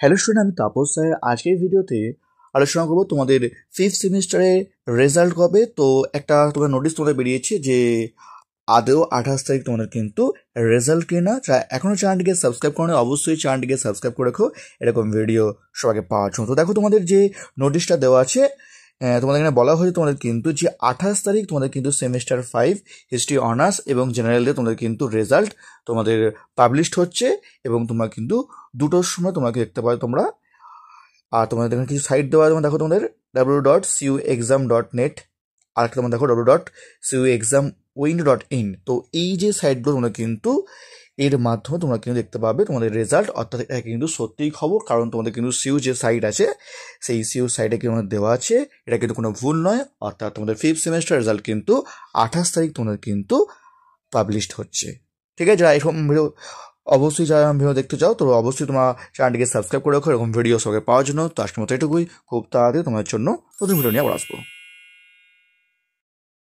Hello student, আমি Tapas sir. আজকের ভিডিওতে আলোচনা করবো তোমাদের ফিফথ সেমিস্টারের রেজাল্ট কবে। তো একটা তোমার নোটিশ তোমাদের বেরিয়েছে যে আদৌ 28 তারিখ তোমাদের কিন্তু রেজাল্ট কিনা। এখনও চ্যানেলটিকে সাবস্ক্রাইব করো, অবশ্যই চ্যানেলটিকে সাবস্ক্রাইব করে রাখো এরকম ভিডিও সবাইকে পাওয়ার জন্য। তো দেখো তোমাদের যে নোটিশটা দেওয়া আছে, তোমাদের এখানে বলা হয়েছে তোমাদের কিন্তু যে 28 তারিখ তোমাদের কিন্তু সেমিস্টার 5 হিস্ট্রি অনার্স এবং জেনারেলে তোমাদের কিন্তু রেজাল্ট তোমাদের পাবলিশড হচ্ছে এবং তোমরা কিন্তু 2টোর সময় তোমাকে দেখতে পাবে তোমরা। আর তোমাদের এখানে কিছু সাইট দেওয়া আছে, দেখো তোমাদের www.cuexam.net, আর একটা তোমার দেখো www.cuexamwind.in। তো এই যে সাইটগুলো তোমরা কিন্তু এর মাধ্যমে তোমরা কিন্তু দেখতে পাবে তোমাদের রেজাল্ট, অর্থাৎ এটা কিন্তু সত্যিই খবর। কারণ তোমাদের কিন্তু সিউ যে সাইট আছে সেই সিউ সাইটে কিন্তু আমাদের দেওয়া আছে, এটা কিন্তু কোনো ভুল নয়। অর্থাৎ তোমাদের ফিফথ সেমিস্টার রেজাল্ট কিন্তু 28 তারিখ তোমাদের কিন্তু পাবলিশড হচ্ছে। ঠিক আছে, যারা এরকম ভিডিও অবশ্যই যারা ভিডিও দেখতে চাও তো অবশ্যই তোমার চ্যানেলটিকে সাবস্ক্রাইব করে রাখো এরকম ভিডিও সবাই পাওয়ার জন্য। তো আজকের মতো এটুকুই, খুব তাড়াতাড়ি তোমার জন্য নতুন ভিডিও নিয়ে আবার আসবো।